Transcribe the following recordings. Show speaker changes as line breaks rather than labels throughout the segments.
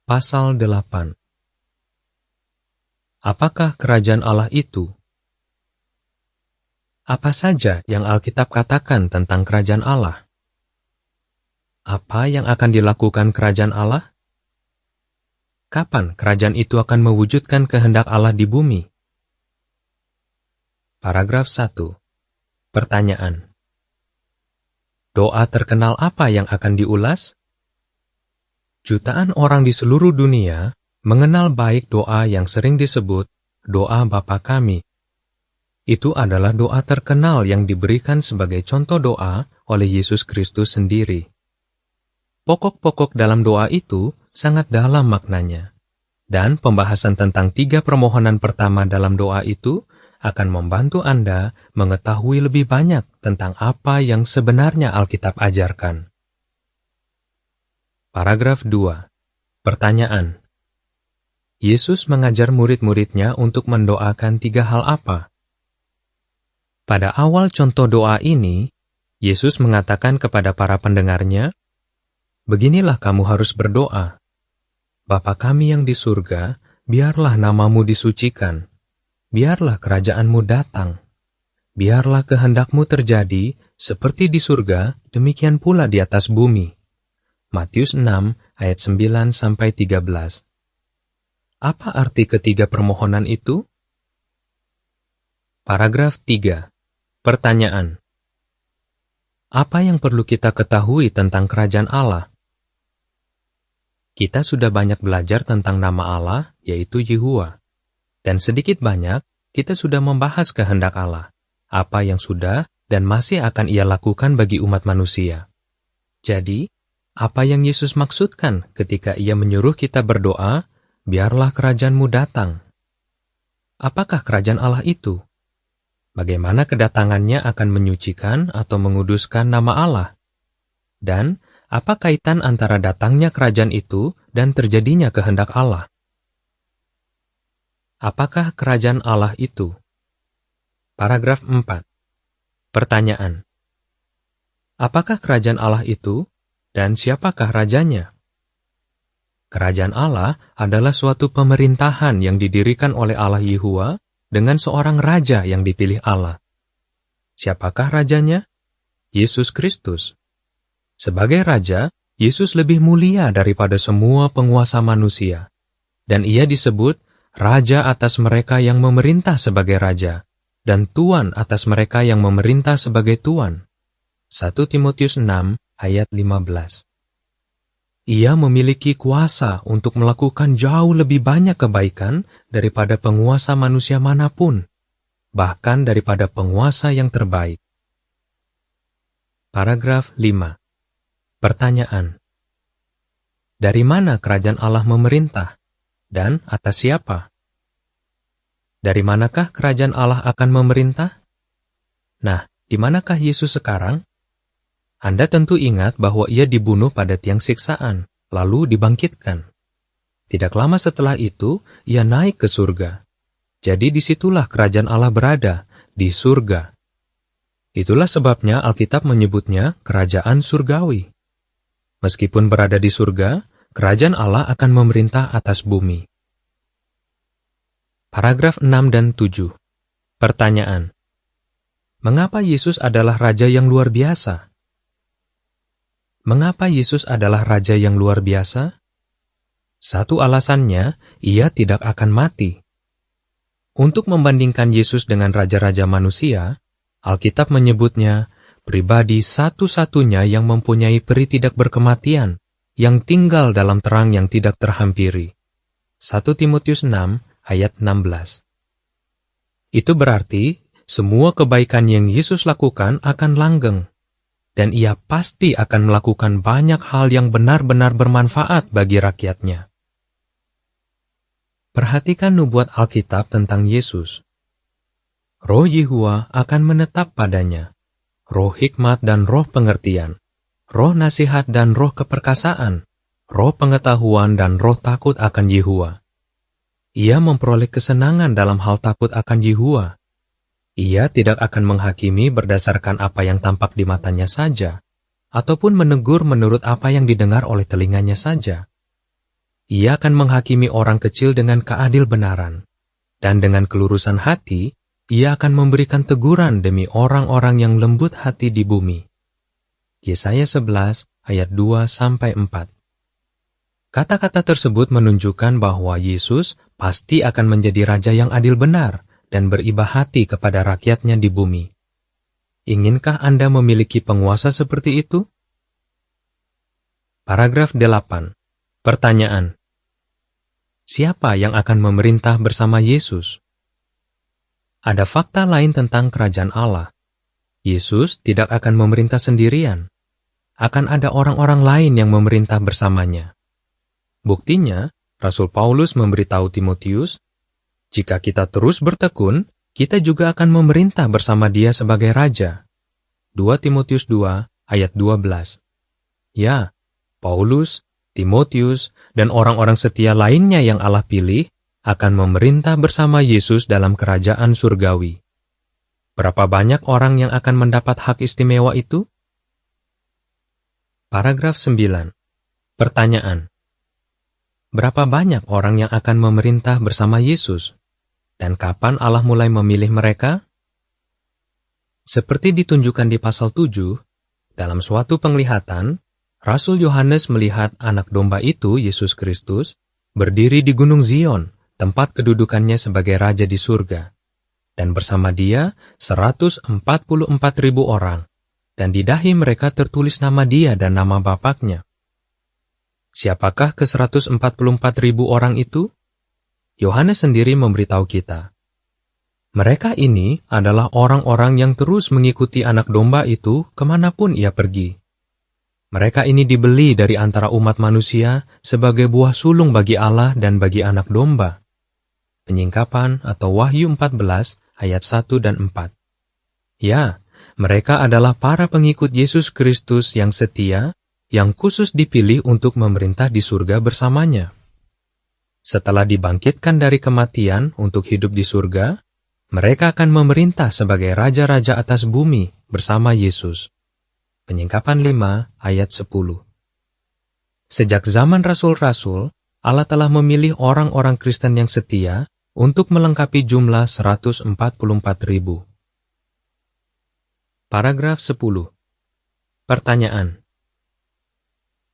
Pasal 8. Apakah kerajaan Allah itu? Apa saja yang Alkitab katakan tentang kerajaan Allah? Apa yang akan dilakukan kerajaan Allah? Kapan kerajaan itu akan mewujudkan kehendak Allah di bumi? Paragraf 1. Pertanyaan. Doa terkenal apa yang akan diulas? Jutaan orang di seluruh dunia mengenal baik doa yang sering disebut doa Bapa Kami. Itu adalah doa terkenal yang diberikan sebagai contoh doa oleh Yesus Kristus sendiri. Pokok-pokok dalam doa itu sangat dalam maknanya. Dan pembahasan tentang 3 permohonan pertama dalam doa itu akan membantu Anda mengetahui lebih banyak tentang apa yang sebenarnya Alkitab ajarkan. Paragraf 2. Pertanyaan. Yesus mengajar murid-muridnya untuk mendoakan 3 hal apa? Pada awal contoh doa ini, Yesus mengatakan kepada para pendengarnya, "Beginilah kamu harus berdoa. Bapa kami yang di surga, biarlah namamu disucikan. Biarlah kerajaanmu datang. Biarlah kehendakmu terjadi seperti di surga, demikian pula di atas bumi." Matius 6 ayat 9-13. Apa arti ketiga permohonan itu? Paragraf 3. Pertanyaan. Apa yang perlu kita ketahui tentang kerajaan Allah? Kita sudah banyak belajar tentang nama Allah, yaitu Yehuwa. Dan sedikit banyak, kita sudah membahas kehendak Allah, apa yang sudah dan masih akan Ia lakukan bagi umat manusia. Jadi, apa yang Yesus maksudkan ketika Ia menyuruh kita berdoa, biarlah kerajaanmu datang? Apakah kerajaan Allah itu? Bagaimana kedatangannya akan menyucikan atau menguduskan nama Allah? Dan apa kaitan antara datangnya kerajaan itu dan terjadinya kehendak Allah? Apakah kerajaan Allah itu? Paragraf 4. Pertanyaan. Apakah kerajaan Allah itu? Dan siapakah rajanya? Kerajaan Allah adalah suatu pemerintahan yang didirikan oleh Allah Yehuwa dengan seorang raja yang dipilih Allah. Siapakah rajanya? Yesus Kristus. Sebagai raja, Yesus lebih mulia daripada semua penguasa manusia, dan Ia disebut Raja atas mereka yang memerintah sebagai raja, dan Tuan atas mereka yang memerintah sebagai tuan. 1 Timotius 6 ayat 15. Ia memiliki kuasa untuk melakukan jauh lebih banyak kebaikan daripada penguasa manusia manapun, bahkan daripada penguasa yang terbaik. Paragraf 5. Pertanyaan. Dari mana kerajaan Allah memerintah? Dan atas siapa? Dari manakah kerajaan Allah akan memerintah? Nah, di manakah Yesus sekarang? Anda tentu ingat bahwa Ia dibunuh pada tiang siksaan, lalu dibangkitkan. Tidak lama setelah itu, Ia naik ke surga. Jadi disitulah kerajaan Allah berada, di surga. Itulah sebabnya Alkitab menyebutnya kerajaan surgawi. Meskipun berada di surga, kerajaan Allah akan memerintah atas bumi. Paragraf 6 dan 7. Pertanyaan. Mengapa Yesus adalah Raja yang luar biasa? Mengapa Yesus adalah Raja yang luar biasa? Satu alasannya, Ia tidak akan mati. Untuk membandingkan Yesus dengan raja-raja manusia, Alkitab menyebutnya pribadi satu-satunya yang mempunyai peri tidak berkematian, yang tinggal dalam terang yang tidak terhampiri. 1 Timotius 6 ayat 16. Itu berarti semua kebaikan yang Yesus lakukan akan langgeng, dan Ia pasti akan melakukan banyak hal yang benar-benar bermanfaat bagi rakyatnya. Perhatikan nubuat Alkitab tentang Yesus. Roh Yehuwa akan menetap padanya, roh hikmat dan roh pengertian, roh nasihat dan roh keperkasaan, roh pengetahuan dan roh takut akan Yehuwa. Ia memperoleh kesenangan dalam hal takut akan Yehuwa. Ia tidak akan menghakimi berdasarkan apa yang tampak di matanya saja, ataupun menegur menurut apa yang didengar oleh telinganya saja. Ia akan menghakimi orang kecil dengan keadil benaran, dan dengan kelurusan hati, Ia akan memberikan teguran demi orang-orang yang lembut hati di bumi. Yesaya 11 ayat 2-4. Kata-kata tersebut menunjukkan bahwa Yesus pasti akan menjadi raja yang adil benar dan beribah hati kepada rakyatnya di bumi. Inginkah Anda memiliki penguasa seperti itu? Paragraf 8. Pertanyaan. Siapa yang akan memerintah bersama Yesus? Ada fakta lain tentang kerajaan Allah. Yesus tidak akan memerintah sendirian. Akan ada orang-orang lain yang memerintah bersamanya. Buktinya, Rasul Paulus memberitahu Timotius, jika kita terus bertekun, kita juga akan memerintah bersama dia sebagai raja. 2 Timotius 2 ayat 12. Ya, Paulus, Timotius, dan orang-orang setia lainnya yang Allah pilih akan memerintah bersama Yesus dalam kerajaan surgawi. Berapa banyak orang yang akan mendapat hak istimewa itu? Paragraf 9. Pertanyaan. Berapa banyak orang yang akan memerintah bersama Yesus? Dan kapan Allah mulai memilih mereka? Seperti ditunjukkan di pasal 7, dalam suatu penglihatan, Rasul Yohanes melihat anak domba itu, Yesus Kristus, berdiri di Gunung Zion, tempat kedudukannya sebagai raja di surga. Dan bersama dia 144.000 orang, dan di dahi mereka tertulis nama dia dan nama Bapaknya. Siapakah ke-144.000 orang itu? Yohanes sendiri memberitahu kita. Mereka ini adalah orang-orang yang terus mengikuti anak domba itu kemanapun ia pergi. Mereka ini dibeli dari antara umat manusia sebagai buah sulung bagi Allah dan bagi anak domba. Penyingkapan atau Wahyu 14 ayat 1 dan 4. Ya, mereka adalah para pengikut Yesus Kristus yang setia, yang khusus dipilih untuk memerintah di surga bersamanya. Setelah dibangkitkan dari kematian untuk hidup di surga, mereka akan memerintah sebagai raja-raja atas bumi bersama Yesus. Penyingkapan 5 ayat 10. Sejak zaman rasul-rasul, Allah telah memilih orang-orang Kristen yang setia untuk melengkapi jumlah 144.000. Paragraf 10. Pertanyaan.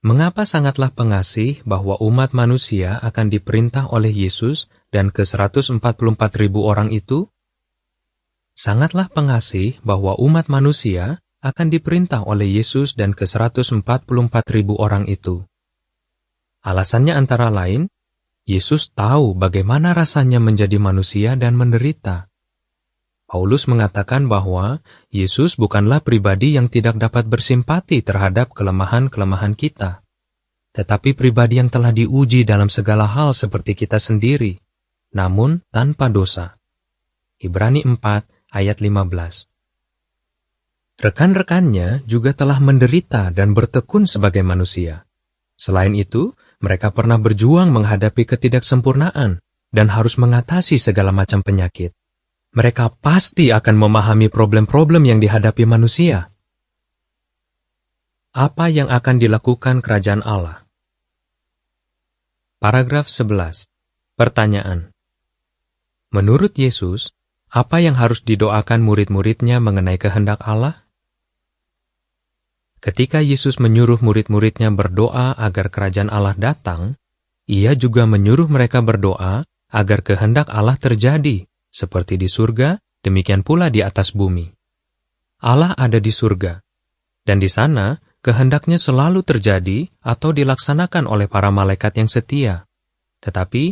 Mengapa sangatlah pengasih bahwa umat manusia akan diperintah oleh Yesus dan ke-144.000 orang itu? Sangatlah pengasih bahwa umat manusia akan diperintah oleh Yesus dan ke-144.000 orang itu. Alasannya antara lain, Yesus tahu bagaimana rasanya menjadi manusia dan menderita. Paulus mengatakan bahwa Yesus bukanlah pribadi yang tidak dapat bersimpati terhadap kelemahan-kelemahan kita, tetapi pribadi yang telah diuji dalam segala hal seperti kita sendiri, namun tanpa dosa. Ibrani 4 ayat 15. Rekan-rekannya juga telah menderita dan bertekun sebagai manusia. Selain itu, mereka pernah berjuang menghadapi ketidaksempurnaan dan harus mengatasi segala macam penyakit. Mereka pasti akan memahami problem-problem yang dihadapi manusia. Apa yang akan dilakukan kerajaan Allah? Paragraf 11. Pertanyaan. Menurut Yesus, apa yang harus didoakan murid-muridnya mengenai kehendak Allah? Ketika Yesus menyuruh murid-muridnya berdoa agar kerajaan Allah datang, Ia juga menyuruh mereka berdoa agar kehendak Allah terjadi, seperti di surga, demikian pula di atas bumi. Allah ada di surga, dan di sana kehendaknya selalu terjadi atau dilaksanakan oleh para malaikat yang setia. Tetapi,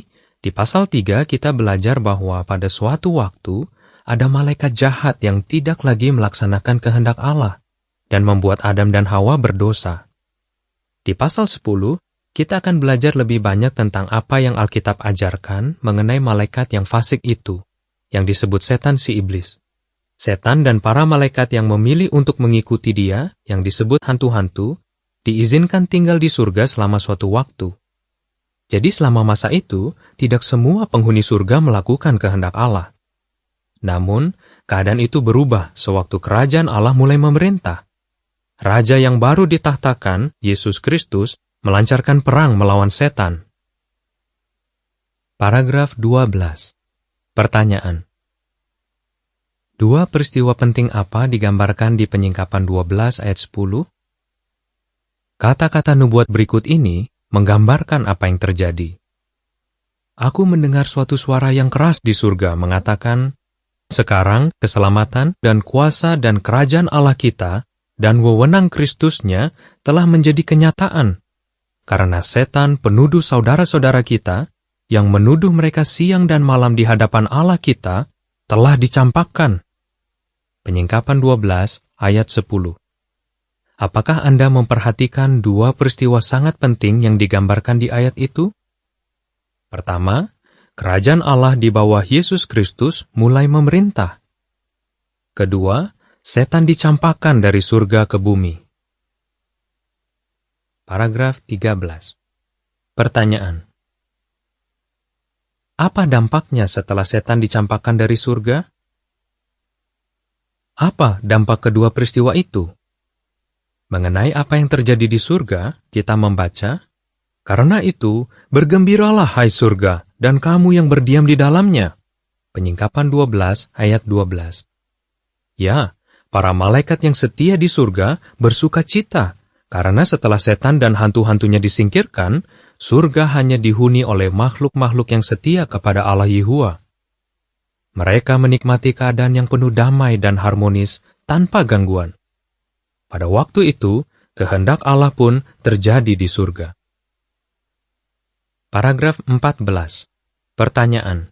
di pasal 3 kita belajar bahwa pada suatu waktu, ada malaikat jahat yang tidak lagi melaksanakan kehendak Allah, dan membuat Adam dan Hawa berdosa. Di pasal 10, kita akan belajar lebih banyak tentang apa yang Alkitab ajarkan mengenai malaikat yang fasik itu, yang disebut setan si iblis. Setan dan para malaikat yang memilih untuk mengikuti dia, yang disebut hantu-hantu, diizinkan tinggal di surga selama suatu waktu. Jadi selama masa itu, tidak semua penghuni surga melakukan kehendak Allah. Namun, keadaan itu berubah sewaktu kerajaan Allah mulai memerintah. Raja yang baru ditahtakan, Yesus Kristus, melancarkan perang melawan setan. Paragraf 12. Pertanyaan. Dua peristiwa penting apa digambarkan di Penyingkapan 12 ayat 10? Kata-kata nubuat berikut ini menggambarkan apa yang terjadi. Aku mendengar suatu suara yang keras di surga mengatakan, "Sekarang keselamatan dan kuasa dan kerajaan Allah kita dan wewenang Kristusnya telah menjadi kenyataan, karena setan penuduh saudara-saudara kita yang menuduh mereka siang dan malam di hadapan Allah kita telah dicampakkan." Penyingkapan 12 ayat 10. Apakah Anda memperhatikan dua peristiwa sangat penting yang digambarkan di ayat itu? Pertama, kerajaan Allah di bawah Yesus Kristus mulai memerintah. Kedua, setan dicampakkan dari surga ke bumi. Paragraf 13. Pertanyaan. Apa dampaknya setelah setan dicampakkan dari surga? Apa dampak kedua peristiwa itu? Mengenai apa yang terjadi di surga, kita membaca, "Karena itu, bergembiralah hai surga, dan kamu yang berdiam di dalamnya." Penyingkapan 12 ayat 12. Ya, para malaikat yang setia di surga bersuka cita, karena setelah setan dan hantu-hantunya disingkirkan, surga hanya dihuni oleh makhluk-makhluk yang setia kepada Allah Yehua. Mereka menikmati keadaan yang penuh damai dan harmonis tanpa gangguan. Pada waktu itu, kehendak Allah pun terjadi di surga. Paragraf 14. Pertanyaan.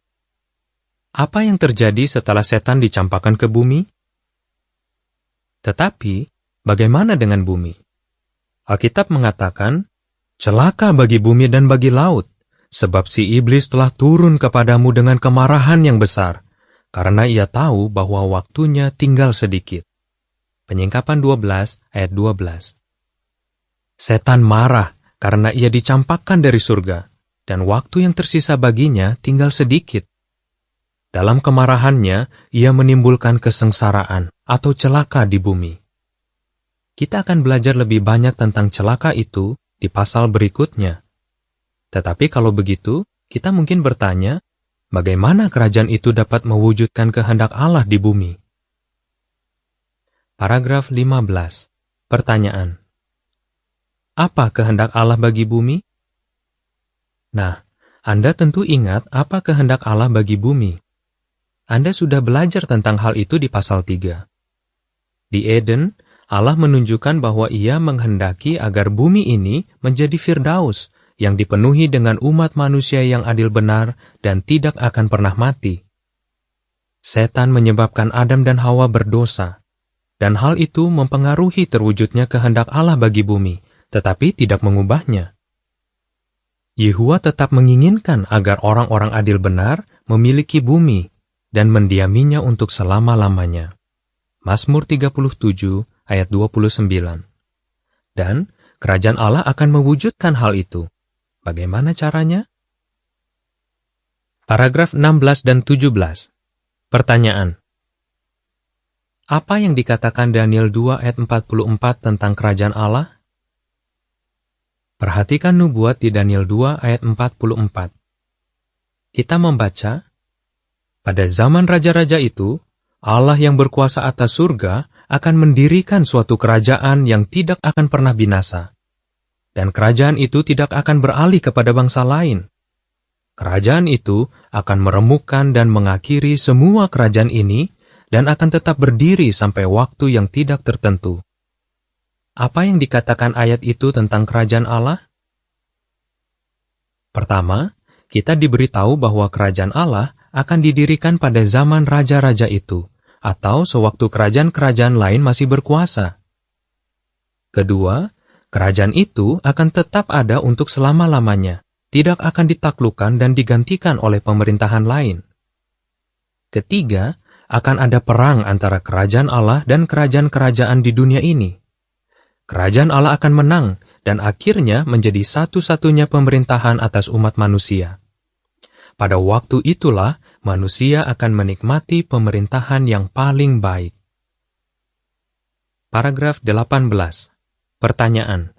Apa yang terjadi setelah setan dicampakkan ke bumi? Tetapi, bagaimana dengan bumi? Alkitab mengatakan, "Celaka bagi bumi dan bagi laut, sebab si iblis telah turun kepadamu dengan kemarahan yang besar, karena ia tahu bahwa waktunya tinggal sedikit." Penyingkapan 12 ayat 12. Setan marah karena ia dicampakkan dari surga, dan waktu yang tersisa baginya tinggal sedikit. Dalam kemarahannya, ia menimbulkan kesengsaraan atau celaka di bumi. Kita akan belajar lebih banyak tentang celaka itu di pasal berikutnya. Tetapi kalau begitu, kita mungkin bertanya, bagaimana kerajaan itu dapat mewujudkan kehendak Allah di bumi? Paragraf 15. Pertanyaan. Apa kehendak Allah bagi bumi? Nah, Anda tentu ingat apa kehendak Allah bagi bumi. Anda sudah belajar tentang hal itu di pasal 3. Di Eden, Allah menunjukkan bahwa Ia menghendaki agar bumi ini menjadi Firdaus, yang dipenuhi dengan umat manusia yang adil benar dan tidak akan pernah mati. Setan menyebabkan Adam dan Hawa berdosa, dan hal itu mempengaruhi terwujudnya kehendak Allah bagi bumi, tetapi tidak mengubahnya. Yehua tetap menginginkan agar orang-orang adil benar memiliki bumi dan mendiaminya untuk selama-lamanya. Mazmur 37 ayat 29. Dan kerajaan Allah akan mewujudkan hal itu. Bagaimana caranya? Paragraf 16 dan 17. Pertanyaan. Apa yang dikatakan Daniel 2 ayat 44 tentang kerajaan Allah? Perhatikan nubuat di Daniel 2 ayat 44. Kita membaca, pada zaman raja-raja itu, Allah yang berkuasa atas surga akan mendirikan suatu kerajaan yang tidak akan pernah binasa. Dan kerajaan itu tidak akan beralih kepada bangsa lain. Kerajaan itu akan meremukkan dan mengakhiri semua kerajaan ini dan akan tetap berdiri sampai waktu yang tidak tertentu. Apa yang dikatakan ayat itu tentang kerajaan Allah? Pertama, kita diberitahu bahwa kerajaan Allah akan didirikan pada zaman raja-raja itu, atau sewaktu kerajaan-kerajaan lain masih berkuasa. Kedua, kerajaan itu akan tetap ada untuk selama-lamanya, tidak akan ditaklukkan dan digantikan oleh pemerintahan lain. Ketiga, akan ada perang antara kerajaan Allah dan kerajaan-kerajaan di dunia ini. Kerajaan Allah akan menang dan akhirnya menjadi satu-satunya pemerintahan atas umat manusia. Pada waktu itulah manusia akan menikmati pemerintahan yang paling baik. Paragraf 18. Pertanyaan.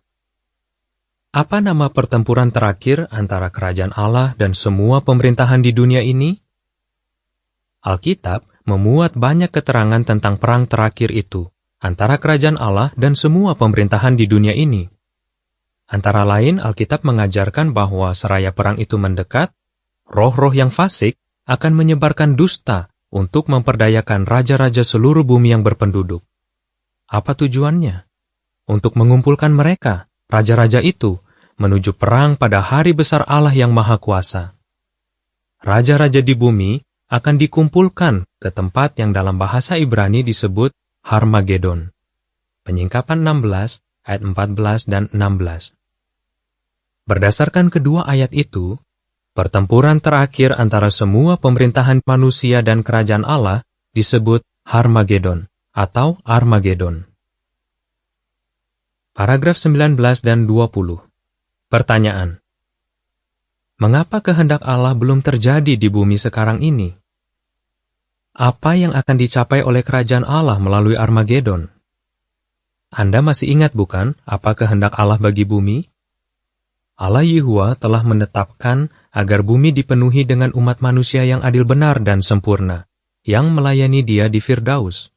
Apa nama pertempuran terakhir antara kerajaan Allah dan semua pemerintahan di dunia ini? Alkitab memuat banyak keterangan tentang perang terakhir itu antara kerajaan Allah dan semua pemerintahan di dunia ini. Antara lain, Alkitab mengajarkan bahwa seraya perang itu mendekat, roh-roh yang fasik akan menyebarkan dusta untuk memperdayakan raja-raja seluruh bumi yang berpenduduk. Apa tujuannya? Untuk mengumpulkan mereka, raja-raja itu, menuju perang pada hari besar Allah yang Maha Kuasa. Raja-raja di bumi akan dikumpulkan ke tempat yang dalam bahasa Ibrani disebut Harmagedon. Penyingkapan 16 ayat 14 dan 16. Berdasarkan kedua ayat itu, pertempuran terakhir antara semua pemerintahan manusia dan kerajaan Allah disebut Harmagedon atau Armagedon. Paragraf 19 dan 20. Pertanyaan: mengapa kehendak Allah belum terjadi di bumi sekarang ini? Apa yang akan dicapai oleh kerajaan Allah melalui Armagedon? Anda masih ingat bukan apa kehendak Allah bagi bumi? Allah Yahwa telah menetapkan agar bumi dipenuhi dengan umat manusia yang adil benar dan sempurna, yang melayani Dia di Firdaus.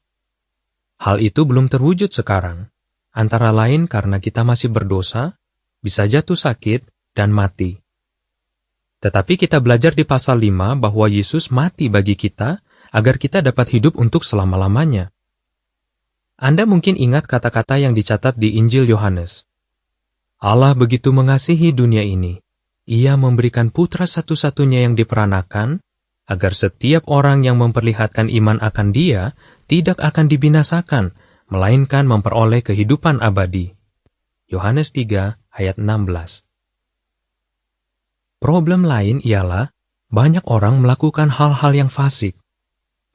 Hal itu belum terwujud sekarang, antara lain karena kita masih berdosa, bisa jatuh sakit, dan mati. Tetapi kita belajar di pasal 5 bahwa Yesus mati bagi kita, agar kita dapat hidup untuk selama-lamanya. Anda mungkin ingat kata-kata yang dicatat di Injil Yohanes. Allah begitu mengasihi dunia ini, Ia memberikan putra satu-satunya yang diperanakan, agar setiap orang yang memperlihatkan iman akan Dia tidak akan dibinasakan, melainkan memperoleh kehidupan abadi. Yohanes 3 ayat 16. Problem lain ialah banyak orang melakukan hal-hal yang fasik.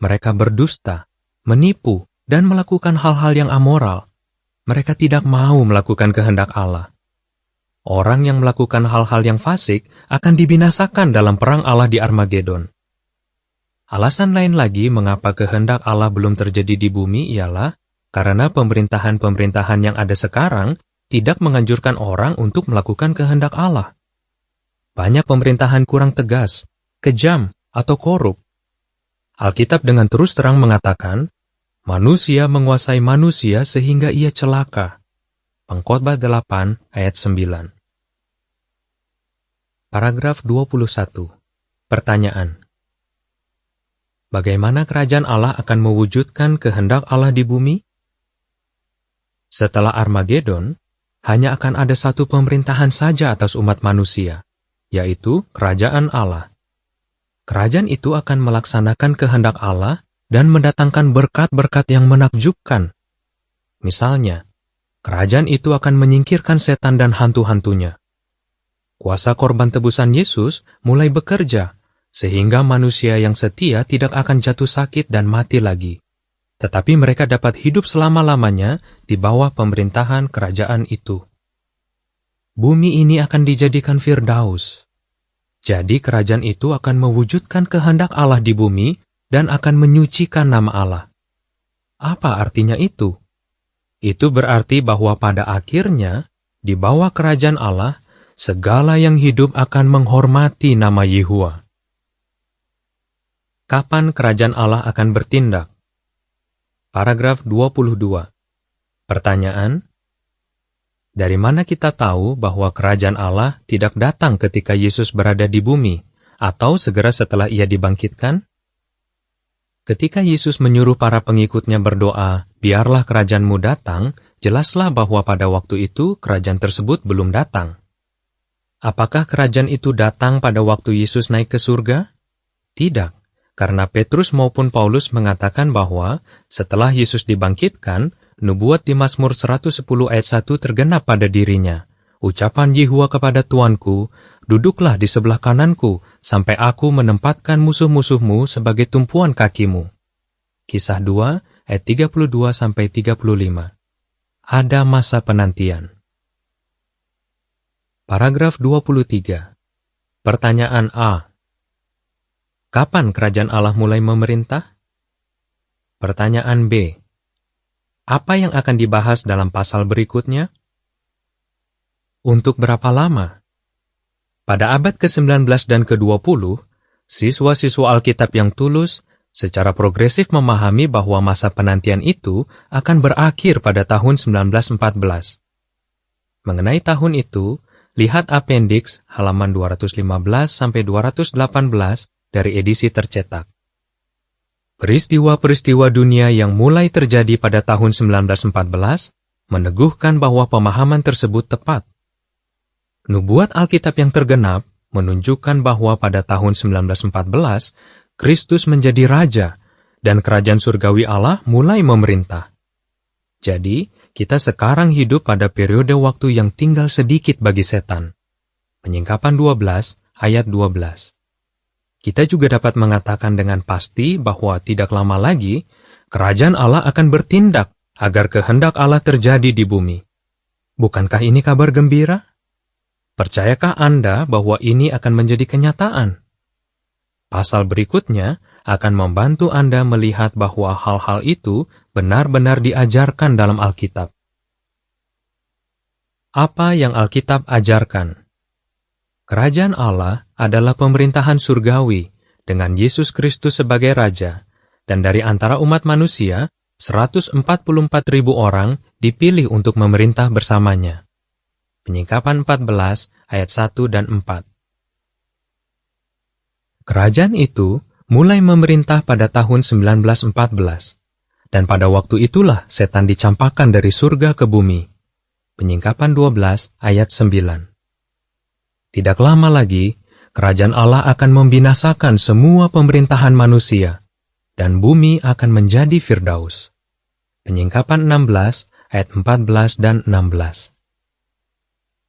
Mereka berdusta, menipu, dan melakukan hal-hal yang amoral. Mereka tidak mau melakukan kehendak Allah. Orang yang melakukan hal-hal yang fasik akan dibinasakan dalam perang Allah di Armagedon. Alasan lain lagi mengapa kehendak Allah belum terjadi di bumi ialah karena pemerintahan-pemerintahan yang ada sekarang tidak menganjurkan orang untuk melakukan kehendak Allah. Banyak pemerintahan kurang tegas, kejam, atau korup. Alkitab dengan terus terang mengatakan, manusia menguasai manusia sehingga ia celaka. Pengkhotbah 8 ayat 9. Paragraf 21. Pertanyaan: bagaimana kerajaan Allah akan mewujudkan kehendak Allah di bumi? Setelah Armagedon, hanya akan ada satu pemerintahan saja atas umat manusia, yaitu kerajaan Allah. Kerajaan itu akan melaksanakan kehendak Allah dan mendatangkan berkat-berkat yang menakjubkan. Misalnya, kerajaan itu akan menyingkirkan setan dan hantu-hantunya. Kuasa korban tebusan Yesus mulai bekerja, sehingga manusia yang setia tidak akan jatuh sakit dan mati lagi. Tetapi mereka dapat hidup selama-lamanya di bawah pemerintahan kerajaan itu. Bumi ini akan dijadikan Firdaus. Jadi kerajaan itu akan mewujudkan kehendak Allah di bumi dan akan menyucikan nama Allah. Apa artinya itu? Itu berarti bahwa pada akhirnya, di bawah kerajaan Allah, segala yang hidup akan menghormati nama Yahwa. Kapan kerajaan Allah akan bertindak? Paragraf 22. Pertanyaan: dari mana kita tahu bahwa kerajaan Allah tidak datang ketika Yesus berada di bumi, atau segera setelah Ia dibangkitkan? Ketika Yesus menyuruh para pengikutnya berdoa, biarlah kerajaanmu datang, jelaslah bahwa pada waktu itu kerajaan tersebut belum datang. Apakah kerajaan itu datang pada waktu Yesus naik ke surga? Tidak, karena Petrus maupun Paulus mengatakan bahwa setelah Yesus dibangkitkan, nubuat di Mazmur 110 ayat 1 tergenap pada dirinya. Ucapan Yahwa kepada Tuanku, duduklah di sebelah kananku, sampai aku menempatkan musuh-musuhmu sebagai tumpuan kakimu. Kisah 2 ayat 32-35. Ada masa penantian. Paragraf 23. Pertanyaan A. Kapan kerajaan Allah mulai memerintah? Pertanyaan B. Apa yang akan dibahas dalam pasal berikutnya? Untuk berapa lama? Pada abad ke-19 dan ke-20, siswa-siswa Alkitab yang tulus secara progresif memahami bahwa masa penantian itu akan berakhir pada tahun 1914. Mengenai tahun itu, lihat apendiks halaman 215-218 dari edisi tercetak. Peristiwa-peristiwa dunia yang mulai terjadi pada tahun 1914 meneguhkan bahwa pemahaman tersebut tepat. Nubuat Alkitab yang tergenap menunjukkan bahwa pada tahun 1914, Kristus menjadi raja, dan kerajaan surgawi Allah mulai memerintah. Jadi, kita sekarang hidup pada periode waktu yang tinggal sedikit bagi setan. Penyingkapan 12, ayat 12. Kita juga dapat mengatakan dengan pasti bahwa tidak lama lagi, kerajaan Allah akan bertindak agar kehendak Allah terjadi di bumi. Bukankah ini kabar gembira? Percayakah Anda bahwa ini akan menjadi kenyataan? Pasal berikutnya akan membantu Anda melihat bahwa hal-hal itu benar-benar diajarkan dalam Alkitab. Apa yang Alkitab ajarkan? Kerajaan Allah adalah pemerintahan surgawi dengan Yesus Kristus sebagai Raja, dan dari antara umat manusia, 144.000 orang dipilih untuk memerintah bersamanya. Penyingkapan 14, ayat 1 dan 4. Kerajaan itu mulai memerintah pada tahun 1914, dan pada waktu itulah setan dicampakkan dari surga ke bumi. Penyingkapan 12, ayat 9. Tidak lama lagi, kerajaan Allah akan membinasakan semua pemerintahan manusia, dan bumi akan menjadi Firdaus. Penyingkapan 16, ayat 14 dan 16.